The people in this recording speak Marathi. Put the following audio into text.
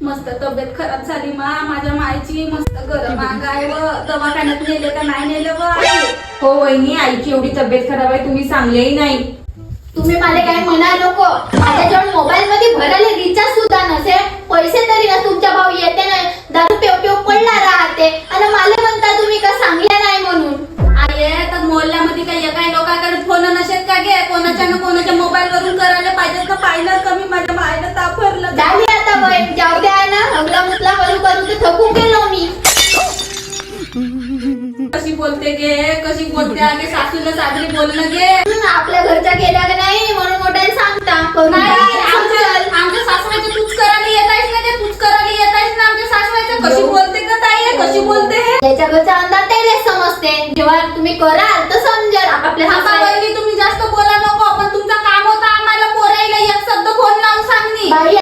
मस्त तब्येत खराब झाली माझ्या मायची मस्त गरम अंग आहे व दवाखान्यात नेले का नाही नेलं व आई? हो वहिनी, आईची एवढी तब्येत खराब आहे तुम्ही सांगलेही नाही. तुम्ही मला काय म्हणा नको. माझ्याजवळ मोबाईल मध्ये भरायला रिचार्ज सुद्धा नसेल, पैसे तरी ना तुमच्या भाऊ येते ना दारू पेव पडला राहते आणि मला म्हणता तुम्ही का सांगल्या नाही म्हणून. आई तर मोहल्ल्यामध्ये काही लोकांकडे फोन नसेल का गे? कोणाच्या ना कोणाच्या मोबाईल वरून करायला पाहिजे का? पाहिलं कमी माझ्या मायला तापरलं. झाली आता वय, जाऊ द्या ना. हगला मुतला करू करू तर थकून गेलो मी. कशी बोलते गे, कशी बोलते आगे सासूला साजरी बोलणं गे. आपल्या घरच्या गेल्या का नाही म्हणून मोठ्याने सांगता नाही, आमच्या सासऱ्याचं तूच करायला येत आहेस ना, ते तूच करायला येत आहेस ना आमच्या सासऱ्याचं. कशी बोलते का ताई, कशी बोलते हे? त्याच्या घरचा अंदाज त्यालाच समजते. जेव्हा तुम्ही कराल तर समजेल आपल्या तुम्ही जास्त बोला नको. पण तुमचं काम होतं आम्हाला पोरायला एक शब्द फोन लावून सांगणी. बाई